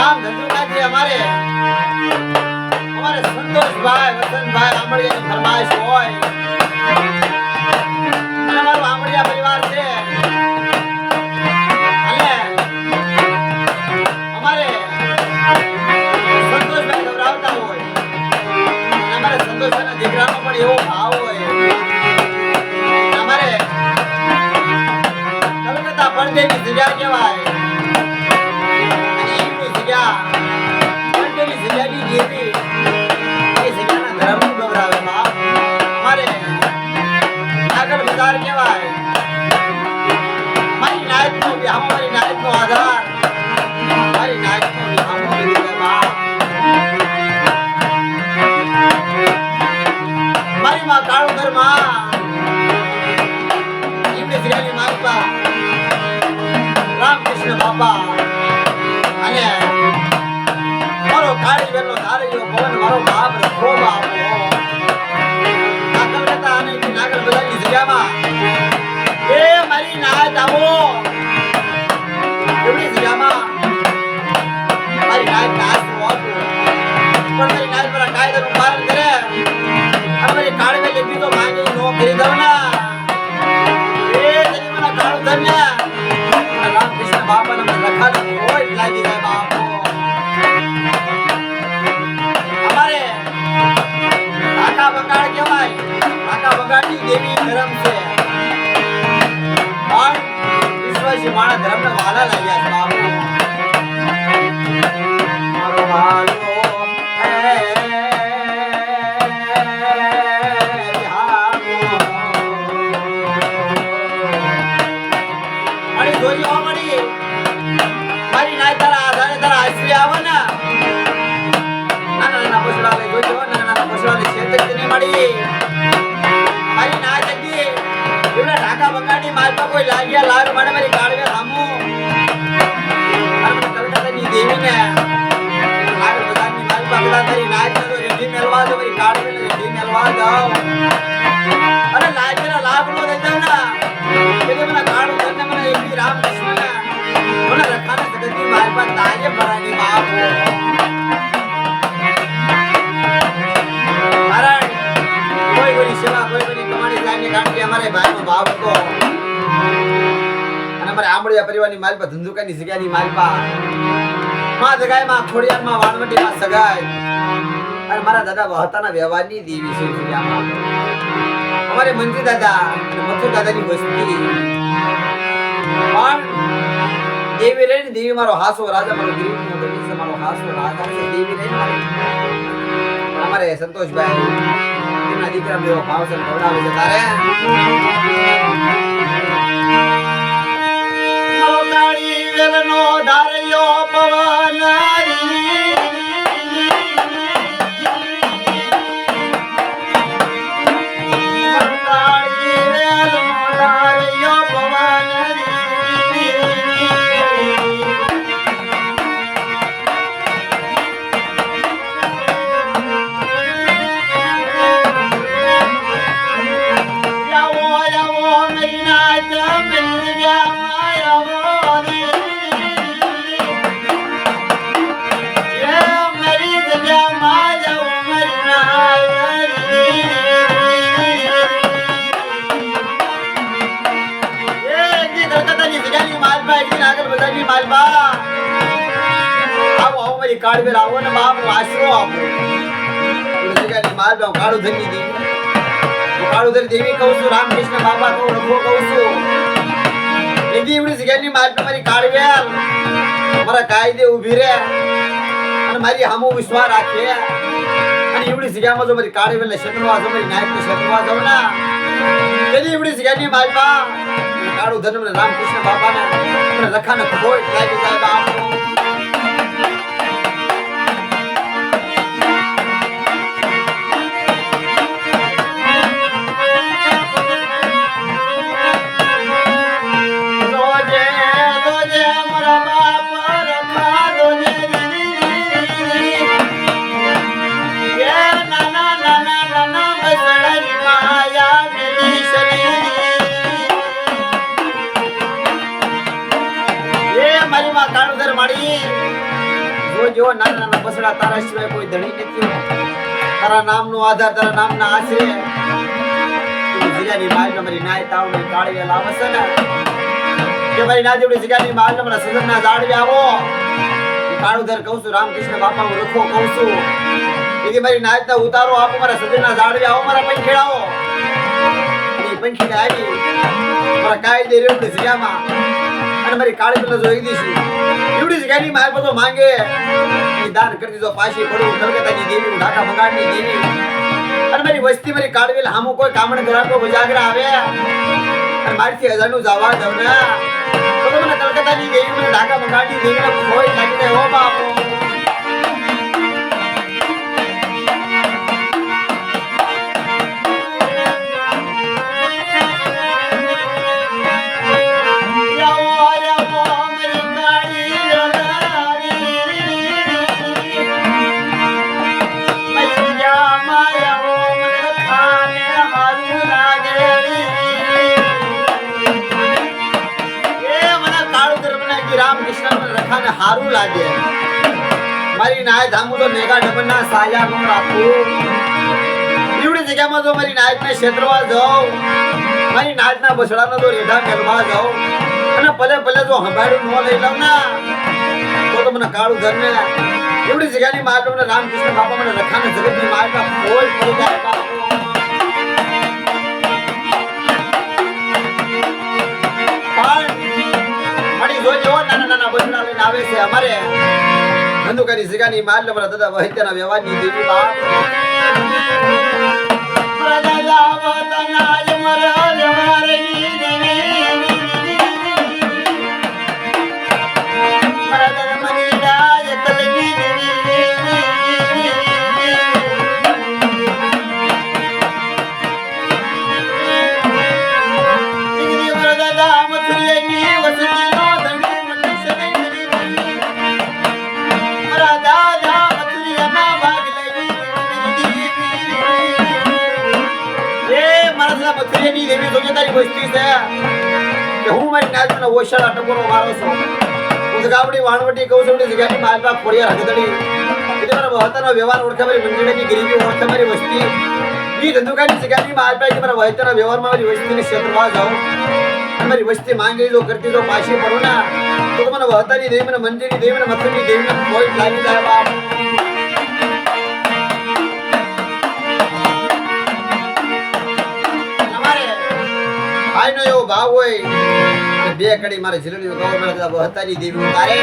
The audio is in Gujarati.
રામ ધંધુકાજી અમારે સંતોષભાઈ વસંતભાઈ આંબળિયાની ફરમાઈશ હોય અને અમારો આંબળિયા પરિવાર છે અને અમારે સંતોષભાઈ ગૌરાવતા હોય અને અમારે સંતોષભાઈના દીકરાનો પણ એવો ભાવ હોય અમારે કલકત્તા પડદેની જગ્યા કહેવાય અને એમની જગ્યા પડદેની જગ્યાની દેવી એ જગ્યાના ધર્મનું ગૌરાવે બાપ અમારે આગળ બજાર કહેવાય મારી નાયતનો વિહામો મારી નાયતનો આધાર મારી નાયતનો વિહામો લીધો બાપ મારી માં કાળુધર માં એમની જગ્યાની માલપા રામકૃષ્ણ બાપા અને મારો કાળી બેનો ધાર્યો પવન મારો બાપ રખો બાપ આ કલકત્તા અને નાગર બજારની જગ્યામાં એ મારી નાયત આવો એમની જગ્યામાં મારી નાયત નાસ્તો આપો પણ મારી નાયત પર કાયદાનું પાલન કરે અને મારી કાળવે લીધી તો માંગી નો કરી દઉં ના એ તને મને કાળું ધન્ય રામકૃષ્ણ બાપાને મને લખાને કોઈ લાગી જાય બાપો અમારે ઢાકા બંગાળ કહેવાય ઢાકા બંગાળની દેવી ધર્મ છે પણ વિશ્વાસી માણસ ધર્મને વાલા લાગ્યા છે બાપો મારો વાલો મારી નાય તારા આધારે તારા આશ્રય આવે ને નાના પસડા લઈ જોજો નાના પસડા લઈ છેતરી નહીં મળી મારી નાય જગી એવડા ઢાકા બંગાળની માલપા કોઈ લાગ્યા લાગ મને મારી કાળવે સામુ અને કલકત્તાની દેવીને આગળ બધાની માલપા કદા તારી નાય તો રેડી મેલવા દો મારી કાળવે રેડી મેલવા દો અને લાગેલા લાભ નો દે દો ના એટલે મને કાળું ધન્ય મને એવી રામકૃષ્ણ મને રખાને જગતની માલપા તાજે ભરાની બાપ કારણ કોઈ કોઈ સેવા કોઈ કોઈ કમાણી જાની કાઢી અમારે ભાઈનો ભાવ હતો અને અમારે આંબળિયા પરિવારની માલપા ધંધુકાની જગ્યાની માલપા માં જગાયમાં ખોડિયારમાં વાણવટીમાં સગાય અને મારા દાદા વહતાના વ્યવહારની દેવી છે અમારે મંજુ દાદા અને મથુ દાદાની વસ્તી પણ દેવી રે ને દેવી મારો હાસો રાજા મારો ગરીબનો દલી છે મારો હાસો રાજા છે દેવી રે અમારે સંતોષભાઈ એમના દીકરા બેવો ભાવ છે ખવડાવે છે તારે મારો કાળી વેલનો ધાર્યો પવન કાળવેલ આવો ને બાપ આશરો આપો જગ્યાની માલબા કાળું ધની દેવી કાળું ધની દેવી કહું છું રામકૃષ્ણ બાપા કહું રખો કહું છું એ દેવડી જગ્યાની માલબા મારી કાળવેલ મારા કાયદે ઊભી રહે અને મારી હામો વિશ્વાસ રાખે અને એવડી જગ્યામાં જો મારી કાળવેલ ને શેતરવા જો મારી નાયક ને શેતરવા જાવ ના તેની એવડી જગ્યાની માલબા કાળું ધન મને રામકૃષ્ણ બાપાને મને રખાને ખોટ લાગી જાય બાપ જો જો નાના નાના બસડા તારા સિવાય કોઈ ધણી નથી. તારા નામનો આધાર, તારા નામના આશરે જગ્યાની માલ મારી નાય તાવને કાળવે લાવશે ને કે ભાઈ ના જેવડી જગ્યાની માલ મારા સદનના જાળવે આવો. કાળુધર કહું છું, રામકૃષ્ણ બાપા હું લખો કહું છું, એ મારી નાયતના ઉતારો આપો, મારા સદનના જાળવે આવો, મારા પંખેડાઓ. એ પંખીડા આવી મારા કાયદે રેવડી જગ્યામાં અને મારી કાળી પેલા જોઈ દીધી એવડી જગ્યાની માલ બધો માંગે એ દાન કરી દીધો. પાછી પડું કલકત્તાની દેવી, ઢાકા બંગાળની દેવી અને મારી વસ્તી મારી કાળવેલ હામું કોઈ કામણ ગ્રાહકો ઉજાગરા આવે અને મારીથી હજારનું જવા દઉં ને તો મને કલકત્તાની દેવી, મને ઢાકા બંગાળની દેવીને કોઈ લાગી જાય. ઓ બાપો હારું લાગે. મારી નાય ધામું તો મેગા ડબલના સાયા નો રાખું. એવડી જગ્યામાં જો મારી નાયતને ક્ષેત્રવા જાઉં, મારી નાયતના બસડાનો તો રેઢા મેળવા જાઉં અને ભલે ભલે જો હંભાડું ન લઈ લઉં ના તો મને કાળું ઘર ને એવડી જગ્યાની માલ મને રામકૃષ્ણ બાપા મને રખાને જગતની માલમાં ફોજ પડી જાય. નાના નાના બસડા લઈને આવે છે અમારે ધંધુકાની જગ્યાની માલ મારા દાદા વહેત્યાના વ્યવહારની દેવી બાપ મારા દાદા વતના મારા વ્યવહારની દેવી મારા દાદા મનીડા એકલની દેવી મારા દાદા મથુરીની વસતી મથુરીની દેવી જોજે તારી વસ્તી છે કે હું મારી નાચનો ઓશાળા ટકોરો મારો છું. હું ગાવડી વાણવટી કહું છું જગ્યાની માલપા ખોડિયા હગદડી એટલે મારા વહતાનો વ્યવહાર ઓળખે, મારી મંજળીની ગરીબી ઓળખે, મારી વસ્તી એ ધંધુકાની જગ્યાની માલપા કે મારા વહતાના વ્યવહારમાં મારી વસ્તીને ક્ષેત્રવા જાઉં અને મારી વસ્તી માંગી જો કરતી જો પાછી પડું ના તો મને વહતાની દેવી, મને મંજળીની દેવી, મને મથુરીની દેવીને કોઈ લાગી જાય બાપ. ભાઈનો એવો ભાવ હોય બે કડી મારે જીલણી ગૌ મળે હતાની દેવી ઉતારે